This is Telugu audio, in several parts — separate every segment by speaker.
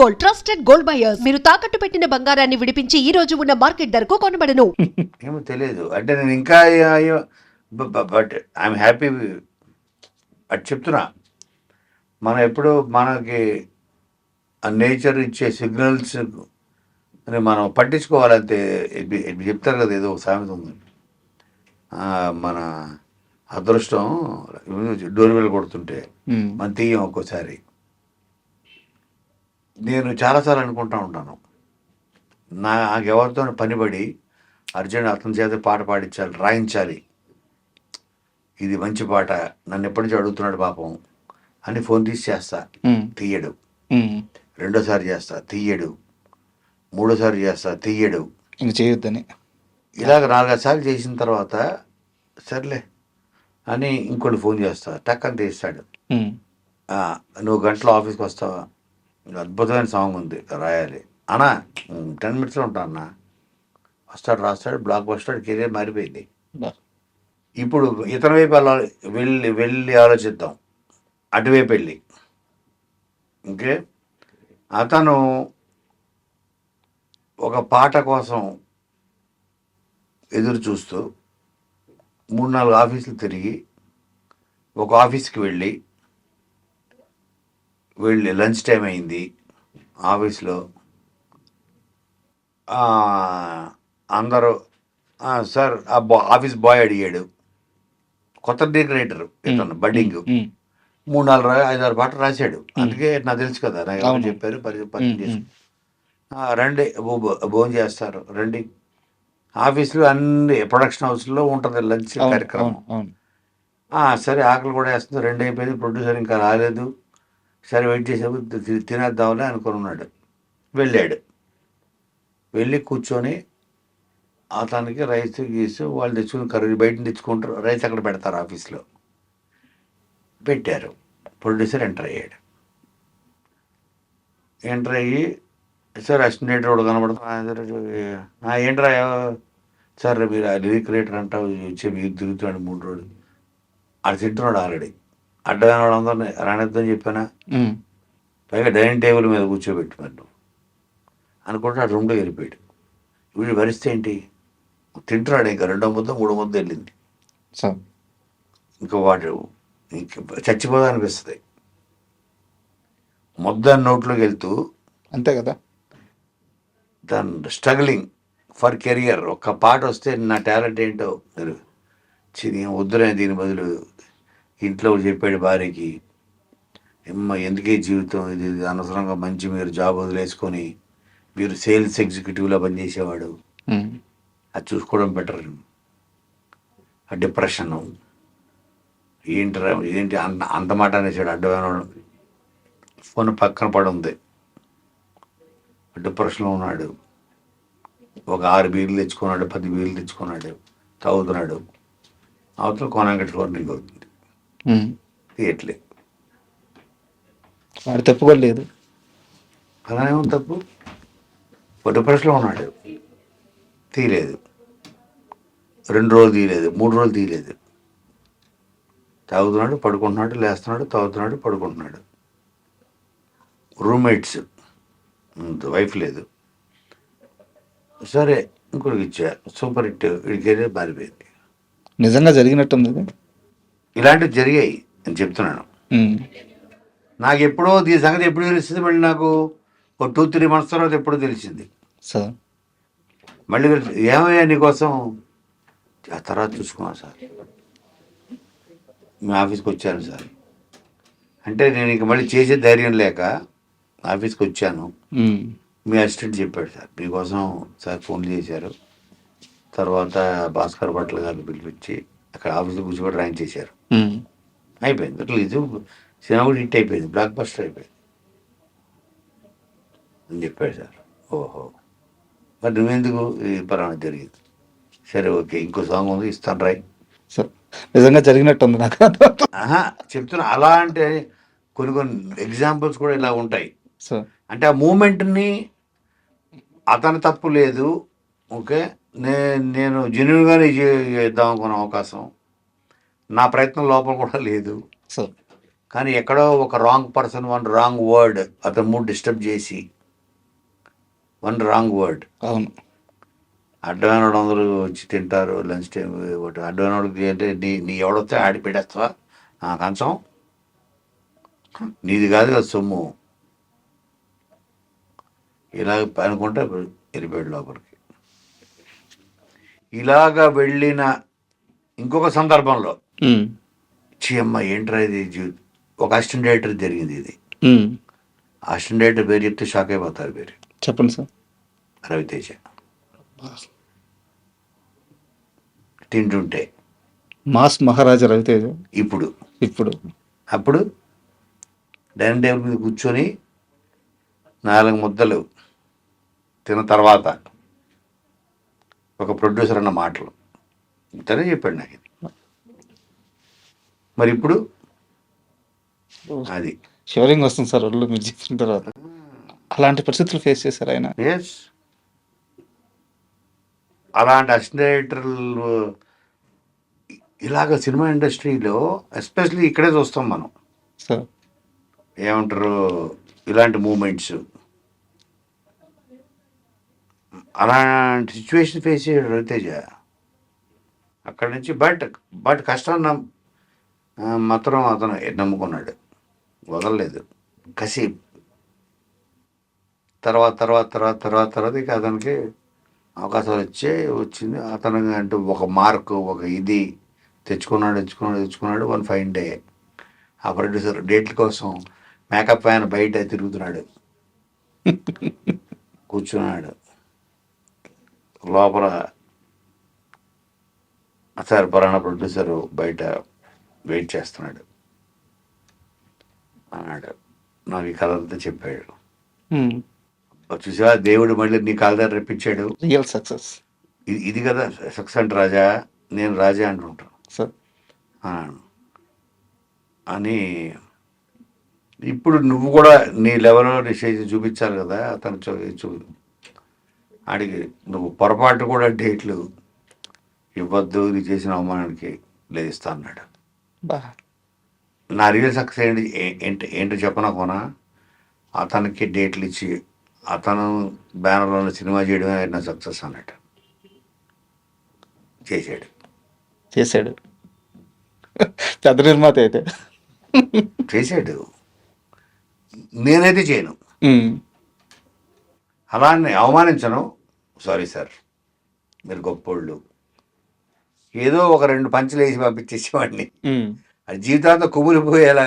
Speaker 1: Gold, trusted gold buyers. మీరు తాకట్టు పెట్టిన బంగారాన్ని విడిపించి ఈ రోజు ఉన్న మార్కెట్ ధరకు కొనబడను.
Speaker 2: ఏమో తెలియదు అంటే నేను ఇంకా బట్ ఐఎమ్ హ్యాపీ అది చెప్తున్నా. మనం ఎప్పుడు మనకి నేచర్ ఇచ్చే సిగ్నల్స్ అని మనం పట్టించుకోవాలంటే ఇది చెప్తారు కదా, ఏదో ఒక సామెత ఉంది. మన అదృష్టం డోర్ బెల్ కొడుతుంటే మనం తీయం ఒక్కోసారి. నేను చాలాసార్లు అనుకుంటా ఉంటాను, నాకెవరితో పనిపడి అర్జున్ అతని చేత పాట పాడించాలి, రాయించాలి, ఇది మంచి పాట, నన్ను ఎప్పటి నుంచి అడుగుతున్నాడు పాపం అని ఫోన్ తీసి చేస్తా, తీయడు. రెండోసారి చేస్తా, తీయడు. మూడోసారి చేస్తా, తీయడు.
Speaker 3: ఇంక చేయొద్దని
Speaker 2: ఇలాగ 4-5 సార్లు చేసిన తర్వాత సర్లే అని ఇంకోటి ఫోన్ చేస్తా, టక్కని తీస్తాడు. నువ్వు గంటలో ఆఫీస్కి వస్తావా, అద్భుతమైన సాంగ్ ఉంది రాయాలి అన్నా, 10 minutesలో ఉంటా అన్న. వస్తాడు, రాస్తాడు, బ్లాక్ వస్తాడు, కెరీర్ మారిపోయింది. ఇప్పుడు ఇతర వైపు వెళ్ళి ఆలోచిద్దాం, అటువైపు వెళ్ళి. ఓకే, అతను ఒక పాట కోసం ఎదురు చూస్తూ 3-4 ఆఫీసులు తిరిగి ఒక ఆఫీస్కి వెళ్ళి లంచ్ టైం అయింది ఆఫీస్లో. అందరూ సార్ ఆఫీస్ బాయ్ అడిగాడు, కొత్త డెకరేటర్ ఇతను బడ్డింగ్, 3-4-5-6 పాటలు రాశాడు. అందుకే నాకు తెలుసు కదా, నాకు ఎవరు చెప్పారు, పరిచయం చేసి రండి భోజనం చేస్తారు రండి. ఆఫీస్లో అన్ని ప్రొడక్షన్ హౌస్లో ఉంటుంది లంచ్ కార్యక్రమం. సరే ఆకలి కూడా వేస్తుంది, 2 అయిపోయింది, ప్రొడ్యూసర్ ఇంకా రాలేదు, సరే వెయిట్ చేసేప్పుడు తినేద్దామని అనుకుని ఉన్నాడు. వెళ్ళాడు, వెళ్ళి కూర్చొని అతనికి రైస్ గీసు వాళ్ళు తెచ్చుకుని కర్రీ బయట తెచ్చుకుంటారు, రైస్ అక్కడ పెడతారు ఆఫీస్లో. పెట్టారు, ప్రొడ్యూసర్ ఎంటర్ అయ్యాడు. ఎంటర్ అయ్యి సార్ అసిస్టెంట్ కూడా కనబడుతుంది, ఏంట్రా సార్ మీరు లిరిక్ రైటర్ అంటావు, వచ్చి మీరు తిరుగుతున్నాడు 3 రోజులు. అది తింటున్నాడు ఆల్రెడీ, అడ్డమైన వాడు అందరినీ రానిద్దని చెప్పానా, పైగా డైనింగ్ టేబుల్ మీద కూర్చోబెట్టున్నాడు అనుకుంటే ఆ రూమ్లో వెళ్ళిపోయాడు. వీడు పరిస్థితి ఏంటి, తింటున్నాడు, ఇంకా 2 ముద్ద 3 ముద్ద వెళ్ళింది. ఇంకా వాడు చచ్చిపోదా అనిపిస్తుంది. ముద్ద నోట్లోకి వెళ్తూ
Speaker 3: అంతే కదా,
Speaker 2: దాని స్ట్రగ్లింగ్ ఫర్ కెరియర్. ఒక్క పాట వస్తే నా టాలెంట్ ఏంటో వద్దులే, దీని బదులు ఇంట్లో చెప్పాడు భార్యకి, ఎందుకే జీవితం ఇది అనవసరంగా, మంచి మీరు జాబ్ వదిలేసుకొని మీరు సేల్స్ ఎగ్జిక్యూటివ్లో పనిచేసేవాడు, అది చూసుకోవడం బెటర్. ఆ డిప్రెషన్ ఏంటి అంత మాట అనేసాడు. అడ్డమైన ఫోన్ పక్కన పడి ఉంది, డిప్రెషన్లో ఉన్నాడు. ఒక 6 బీర్లు తెచ్చుకున్నాడు, 10 బీర్లు తెచ్చుకున్నాడు, తాగుతున్నాడు. అవతల కోనాంగట్ ఫ్లోర్నింగ్ అవుతుంది, తీయట్లే.
Speaker 3: వాడు తప్పుకోలేదు,
Speaker 2: అలానే ఉంది తప్పు. డిప్రెషన్లో ఉన్నాడు, తీయలేదు, 2 రోజులు తీయలేదు, 3 రోజులు తీయలేదు. తాగుతున్నాడు, పడుకుంటున్నాడు, లేస్తున్నాడు, తాగుతున్నాడు, పడుకుంటున్నాడు. రూమ్మేట్స్, వైఫ్ లేదు. సరే ఇంకొకరికి ఇచ్చా, సూపర్ హిట్, వీడికి మారిపోయింది.
Speaker 3: నిజంగా జరిగినట్టుంది.
Speaker 2: ఇలాంటివి జరిగాయి అని చెప్తున్నాను. నాకు ఎప్పుడో ఈ సంగతి ఎప్పుడు తెలిసింది, మళ్ళీ నాకు ఒక 2-3 months తర్వాత ఎప్పుడో తెలిసింది. మళ్ళీ ఏమయ్యా నీకోసం, ఆ తర్వాత చూసుకున్నాను సార్, మీ ఆఫీస్కి వచ్చాను సార్ అంటే, నేను ఇంక మళ్ళీ చేసే ధైర్యం లేక ఆఫీస్కి వచ్చాను. మీ అసిస్టెంట్ చెప్పాడు సార్ మీకోసం సార్ ఫోన్లు చేశారు, తర్వాత భాస్కర్ భట్ల గారిని పిలిపించి అక్కడ ఆఫీస్లో కూర్చోబెట్టి ర్యాంక్ చేశారు. అయిపోయింది, రిలీజ్ సినిమా కూడా హిట్ అయిపోయింది, బ్లాక్ బస్టర్ అయిపోయింది అని చెప్పాడు సార్. ఓహో, మరి నువ్వెందుకు, ఈ పలానా జరిగింది, సరే ఓకే, ఇంకో సాంగ్ ఉంది ఇస్తాను రాయ్.
Speaker 3: నిజంగా జరిగినట్టుంది నాకు.
Speaker 2: చెప్తున్నా, అలా అంటే కొన్ని ఎగ్జాంపుల్స్ కూడా ఇలా ఉంటాయి. అంటే ఆ మూమెంట్ని అతని తప్పు లేదు, ఓకే, నేను జెన్యున్గానే చేద్దాం అనుకున్న అవకాశం, నా ప్రయత్నం లోపల కూడా లేదు. కానీ ఎక్కడో ఒక wrong person one wrong word అతను మూడు డిస్టర్బ్ చేసి వన్ రాంగ్ వర్డ్
Speaker 3: అవును.
Speaker 2: అడ్డమైన వాడు అందరూ వచ్చి తింటారు లంచ్ టైం ఒకటి అడ్డమైన వాడికి అంటే నీ ఎవడొస్తే ఆడి పెట్టేస్తావా కంచం నీది కాదు కదా సొమ్ము ఇలాగ అనుకుంటే వెళ్ళిపోయాడు లోపలికి. ఇలాగా వెళ్ళిన ఇంకొక సందర్భంలో
Speaker 3: ఉమ్,
Speaker 2: అమ్మ ఏంట్రా ఇది ఒక అసిస్టెంట్ డైరెక్టర్ జరిగింది ఇది.
Speaker 3: ఉమ్.
Speaker 2: అసిస్టెంట్ డైరెక్టర్ పేరు చెప్తే షాక్ అయిపోతారు. పేరు
Speaker 3: చెప్పండి సార్.
Speaker 2: రవితేజ. తింటుంటే
Speaker 3: మాస్ మహారాజా రవితేజ.
Speaker 2: ఇప్పుడు
Speaker 3: ఇప్పుడు
Speaker 2: అప్పుడు డైనింగ్ టేబుల్ మీద కూర్చొని 4 ముద్దలు తిన్న తర్వాత ఒక ప్రొడ్యూసర్ అన్న మాటలు ఇంతనే చెప్పాడు నాకు ఇది. మరి ఇప్పుడు అది
Speaker 3: షివరింగ్ వస్తుంది సార్ ఒళ్ళు మీరు చెప్పిన తర్వాత. అలాంటి పరిస్థితులు ఫేస్ చేశారు ఆయన.
Speaker 2: ఎస్ అలాంటి అసిస్టెంట్ డైరెక్టర్లు ఇలాగ సినిమా ఇండస్ట్రీలో ఎస్పెషల్లీ ఇక్కడే చూస్తాం మనం.
Speaker 3: సార్
Speaker 2: ఏమంటారు ఇలాంటి మూమెంట్స్ అలాంటి సిచ్యువేషన్ ఫేస్ చేయడు రవితేజ అక్కడి నుంచి. బట్ కష్టాన్ని మాత్రం అతను నమ్ముకున్నాడు, వదలలేదు. కసి తర్వాత ఇక అతనికి అవకాశాలు వచ్చింది. అతను అంటూ ఒక మార్కు ఒక ఇది తెచ్చుకున్నాడు. వన్ ఫైన్ డే ఆ ప్రొడ్యూసర్ డేట్ల కోసం మేకప్ ఫ్యాన్ బయట తిరుగుతున్నాడు, కూర్చున్నాడు లోపల. సార్ పలానా ప్రొడ్యూసరు బయట వెయిట్ చేస్తున్నాడు అన్నాడు. నాకు ఈ కథ అంతా చెప్పాడు. చూసా దేవుడు మళ్ళీ నీ కాలదారి రప్పించాడు.
Speaker 3: రియల్ సక్సెస్
Speaker 2: ఇది కదా సక్సెస్ అంటే రాజా, నేను రాజా అంటుంటాను
Speaker 3: సార్
Speaker 2: అని. ఇప్పుడు నువ్వు కూడా నీ లెవెల్లో నీ స్టేజ్ చూపించాలి కదా. అతను అడిగి నువ్వు పొరపాటు కూడా డేట్లు ఇవ్వద్దు, నీ చేసిన అవమానానికి లేదు ఇస్తా అన్నాడు.
Speaker 3: బా
Speaker 2: నా రియల్ సక్సెస్ ఏంటో చెప్పనా కోనా, అతనికి డేట్లు ఇచ్చి అతను బ్యానర్లో సినిమా చేయడమే నా సక్సెస్ అన్నట్టు చేశాడు.
Speaker 3: పెద్ద నిర్మాత అయితే
Speaker 2: చేశాడు. నేనైతే చేయను, అలా అవమానించను. సారీ సార్ మీరు గొప్పోళ్ళు, ఏదో ఒక 2 పంచులు వేసి పంపించేసేవాడిని. అది జీవితాంతం కుమిలిపోయేలా.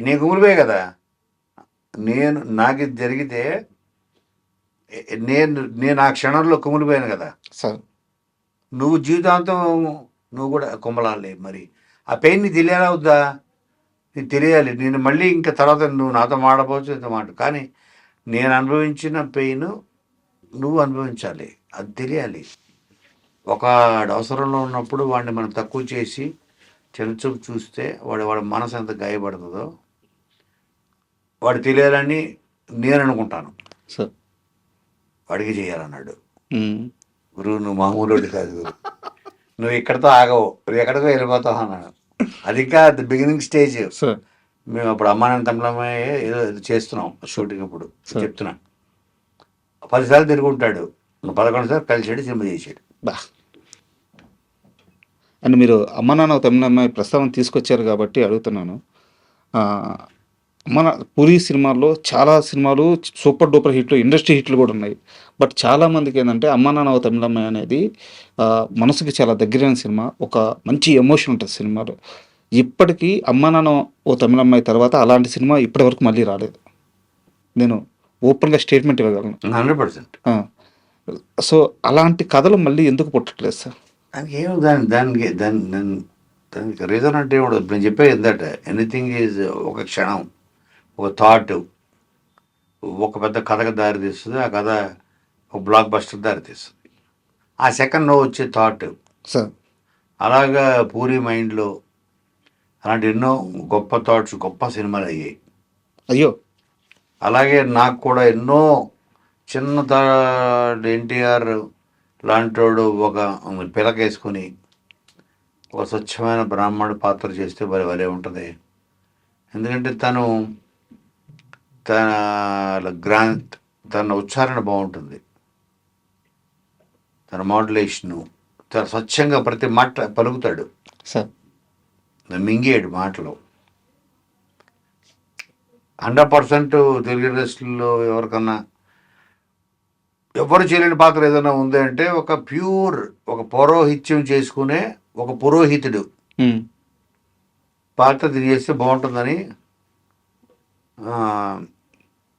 Speaker 2: నేను కుమిలిపోయా కదా. నాకు ఇది జరిగితే నేను ఆ క్షణంలో కుమిలిపోయాను కదా.
Speaker 3: సార్
Speaker 2: నువ్వు జీవితాంతం నువ్వు కూడా కుమలాలి. మరి ఆ పెయిన్ నీకు తెలియాలా వద్దా? నీకు తెలియాలి. నేను మళ్ళీ ఇంకా తర్వాత నువ్వు నాతో మాడపోవచ్చు ఇంత మాట, కానీ నేను అనుభవించిన పెయిన్ నువ్వు అనుభవించాలి, అది తెలియాలి. ఒక అవసరంలో ఉన్నప్పుడు వాడిని మనం తక్కువ చేసి చిన్నచూపు చూస్తే వాడి మనసు ఎంత గాయపడుతుందో వాడు తెలియాలని నేను అనుకుంటాను.
Speaker 3: సార్
Speaker 2: వాడికి చేయాలన్నాడు గురువు. నువ్వు మామూలు కాదు గురు, నువ్వు ఇక్కడితో ఆగవు, నువ్వు ఎక్కడికో వెళ్ళిపోతావు అన్నాడు. అది ఇంకా బిగినింగ్ స్టేజ్. మేము అప్పుడు అమ్మానాన్న తమిళమ్మాయి ఏదో చేస్తున్నాం షూటింగ్. అప్పుడు చెప్తున్నా 10 సార్లు తిరుగుంటాడు, 11 సార్లు కలిసాడు, సినిమా చేసాడు.
Speaker 3: బా అండ్ మీరు అమ్మ నాన్న తమిళమ్మాయి ప్రస్తావన తీసుకొచ్చారు కాబట్టి అడుగుతున్నాను. మన పూరి సినిమాల్లో చాలా సినిమాలు సూపర్ డూపర్ హిట్లు, ఇండస్ట్రీ హిట్లు కూడా ఉన్నాయి. బట్ చాలామందికి ఏంటంటే అమ్మ నాన్న తమిళమ్మాయి అనేది మనసుకి చాలా దగ్గరైన సినిమా, ఒక మంచి ఎమోషన్ ఉంటుంది సినిమాలో. ఇప్పటికీ అమ్మ నాన్న ఓ తమిళమ్మాయి తర్వాత అలాంటి సినిమా ఇప్పటివరకు మళ్ళీ రాలేదు. నేను ఓపెన్గా స్టేట్మెంట్ ఇవ్వగలను
Speaker 2: 100%.
Speaker 3: సో అలాంటి కథలు మళ్ళీ ఎందుకు పుట్టట్లేదు సార్?
Speaker 2: దానికి ఏమో దానికి రీజన్ అంటే ఉండదు. నేను చెప్పేది ఏంటంటే ఎనీథింగ్ ఈజ్ ఒక క్షణం, ఒక థాట్ ఒక పెద్ద కథకు దారి తీస్తుంది. ఆ కథ ఒక బ్లాక్ బస్టర్ దారి తీస్తుంది. ఆ సెకండ్లో వచ్చే థాట్
Speaker 3: సార్.
Speaker 2: అలాగా పూరి మైండ్లో అలాంటి ఎన్నో గొప్ప థాట్స్, గొప్ప సినిమాలు అయ్యాయి.
Speaker 3: అయ్యో
Speaker 2: అలాగే నాకు కూడా ఎన్నో చిన్న ఎన్టీఆర్ లాంటోడు ఒక పిలకేసుకుని ఒక స్వచ్ఛమైన బ్రాహ్మణుడు పాత్ర చేస్తే భలే ఉంటుంది. ఎందుకంటే తన ఉచ్చారణ బాగుంటుంది, తన మాడ్యులేషను చాలా స్వచ్ఛంగా ప్రతి మాట పలుకుతాడు,
Speaker 3: సార్
Speaker 2: మింగేడు మాటలు. 100% తెలుగు ఇండస్ట్రీలో ఎవరికన్నా ఎవరు చేయలేని పాత్ర ఏదైనా ఉంది అంటే ఒక పౌరోహిత్యం చేసుకునే ఒక పురోహితుడు పాత్ర చేస్తే బాగుంటుందని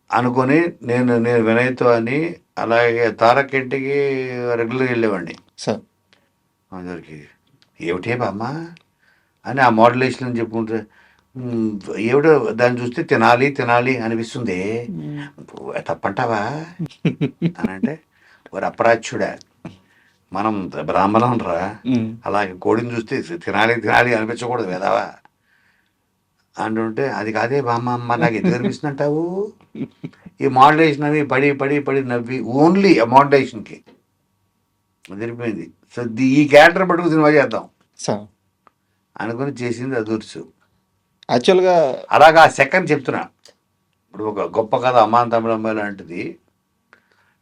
Speaker 2: అనుకొని నేను వినయ్తో అని, అలాగే తారక్ ఇంటికి రెగ్యులర్గా వెళ్ళేవాడిని.
Speaker 3: సార్
Speaker 2: అందరికి ఏమిటే బామ్మ అని ఆ మోడలేషన్ చెప్పుకుంటే ఏమిటో దాన్ని చూస్తే తినాలి అనిపిస్తుంది, తప్పంటావా అని అంటే, వారు అపరాధ్యుడా, మనం బ్రాహ్మణం రా, అలాగే కోడిని చూస్తే తినాలి అనిపించకూడదు వేదావా అంటుంటే, అది కాదే బామ్మ నాకు ఎందుకు అనిపిస్తుంది అంటావు, ఈ మోడలేషన్ అవి పడి నవ్వి ఓన్లీ ఆ మోడలేషన్కి అదిరిపోయింది. సో ఈ క్యారెక్టర్ పట్టుకు సినిమా చేద్దాం
Speaker 3: సార్
Speaker 2: అనుకుని చేసింది అదుర్సు.
Speaker 3: యాక్చువల్గా
Speaker 2: అలాగా ఆ సెకండ్ చెప్తున్నా, ఇప్పుడు ఒక గొప్ప కథ అమ్మాన్ తమిళమ్మాయి లాంటిది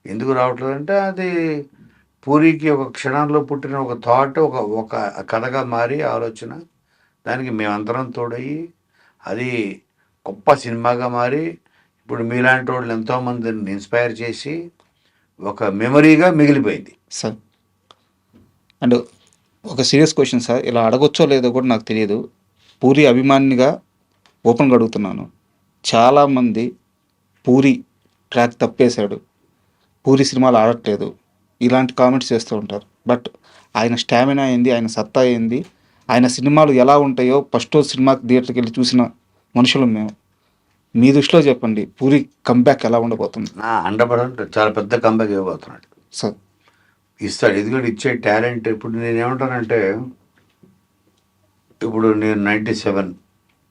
Speaker 2: ఎందుకు రావట్లేదు అంటే, అది పూరికి ఒక క్షణంలో పుట్టిన ఒక థాట్ ఒక కథగా మారి ఆలోచన, దానికి మేమందరం తోడయ్యి అది గొప్ప సినిమాగా మారి ఇప్పుడు మీలాంటి వాళ్ళు ఎంతోమందిని ఇన్స్పైర్ చేసి ఒక మెమరీగా మిగిలిపోయింది.
Speaker 3: సార్ అండ్ ఒక సీరియస్ క్వశ్చన్ సార్, ఇలా అడగొచ్చో లేదో కూడా నాకు తెలియదు, పూరి అభిమానిగా ఓపెన్గా అడుగుతున్నాను. చాలామంది పూరి ట్రాక్ తప్పేశాడు, పూరి సినిమాలు ఆడట్లేదు, ఇలాంటి కామెంట్స్ చేస్తూ ఉంటారు. బట్ ఆయన స్టామినా ఏంది, ఆయన సత్తా ఏంది, ఆయన సినిమాలు ఎలా ఉంటాయో ఫస్ట్ సినిమాకి థియేటర్కి వెళ్ళి చూసిన మనుషులు మేము. మీ దృష్టిలో చెప్పండి, పూరి కంబ్యాక్ ఎలా ఉండబోతుంది?
Speaker 2: 100% చాలా పెద్ద కంబ్యాక్ ఇవ్వబోతున్నాడు
Speaker 3: సార్.
Speaker 2: ఇస్తాడు, ఎందుకంటే ఇచ్చే టాలెంట్. ఇప్పుడు నేనేమంటానంటే, ఇప్పుడు నేను 97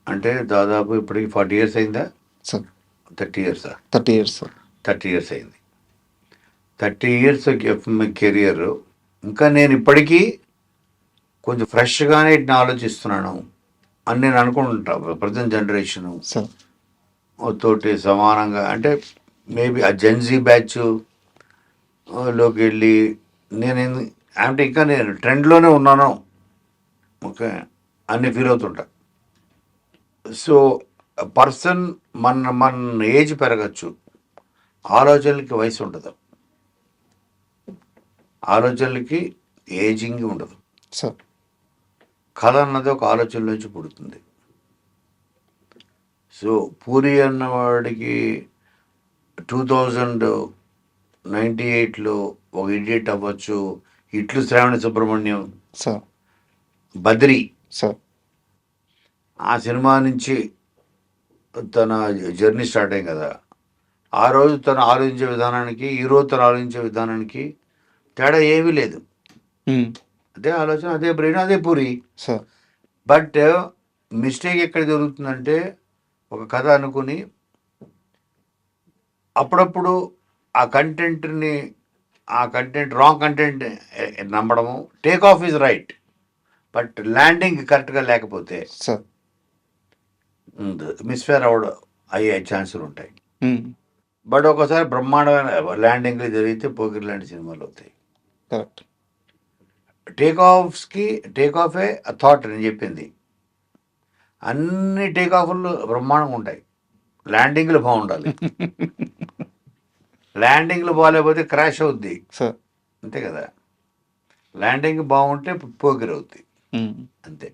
Speaker 2: అంటే దాదాపు ఇప్పటికి 40 years అయిందా
Speaker 3: sir?
Speaker 2: 30 years
Speaker 3: 30 years sir.
Speaker 2: 30 years అయింది. 30 years కెరియర్. ఇంకా నేను ఇప్పటికీ కొంచెం ఫ్రెష్గానే ఇట్లా ఆలోచిస్తున్నాను అని నేను అనుకుంటా. ప్రజెంట్ జనరేషను
Speaker 3: సార్
Speaker 2: తోటి సమానంగా, అంటే మేబీ ఆ జెన్జీ బ్యాచ్ లోకి వెళ్ళి నేను అంటే ఇంకా నేను ట్రెండ్లోనే ఉన్నాను, ఓకే అన్ని ఫీల్ అవుతుంటా. సో పర్సన్ మన ఏజ్ పెరగచ్చు, ఆలోచనలకి వయసు ఉండదు, ఆలోచనలకి ఏజింగ్ ఉండదు.
Speaker 3: సార్
Speaker 2: కథ అన్నది ఒక ఆలోచన నుంచి పుడుతుంది. సో పూరి అన్నవాడికి 2098లో ఒక ఇడియట్ అవ్వచ్చు, ఇట్లు శ్రావణ సుబ్రహ్మణ్యం,
Speaker 3: సార్
Speaker 2: బద్రి,
Speaker 3: సార్
Speaker 2: ఆ సినిమా నుంచి తన జర్నీ స్టార్ట్ అయ్యింది కదా. ఆ రోజు తను ఆలోచించే విధానానికి ఈరోజు తను ఆలోచించే విధానానికి తేడా ఏమీ లేదు, అదే ఆలోచన, అదే బ్రెయిన్, అదే పూరి.
Speaker 3: సార్
Speaker 2: బట్ మిస్టేక్ ఎక్కడ జరుగుతుందంటే, ఒక కథ అనుకుని అప్పుడప్పుడు ఆ కంటెంట్ రాంగ్ కంటెంట్ నమ్మడము. Take off is right, but landing కరెక్ట్గా లేకపోతే
Speaker 3: సార్
Speaker 2: మిస్ఫేర్ అయ్యే ఛాన్సులు ఉంటాయి. బట్ ఒకసారి బ్రహ్మాండమైన ల్యాండింగ్లు జరిగితే పోకిరి లాంటి సినిమాలు అవుతాయి.
Speaker 3: కరెక్ట్.
Speaker 2: టేక్ ఆఫే థాట్ నేను చెప్పింది. అన్ని టేక్ ఆఫ్లు బ్రహ్మాండంగా ఉంటాయి, ల్యాండింగ్లు బాగుండాలి. ల్యాండింగ్లు బాగాలేకపోతే క్రాష్ అవుద్ది,
Speaker 3: సార్
Speaker 2: అంతే కదా. ల్యాండింగ్ బాగుంటే పోకిరి అవుద్ది, అంతే.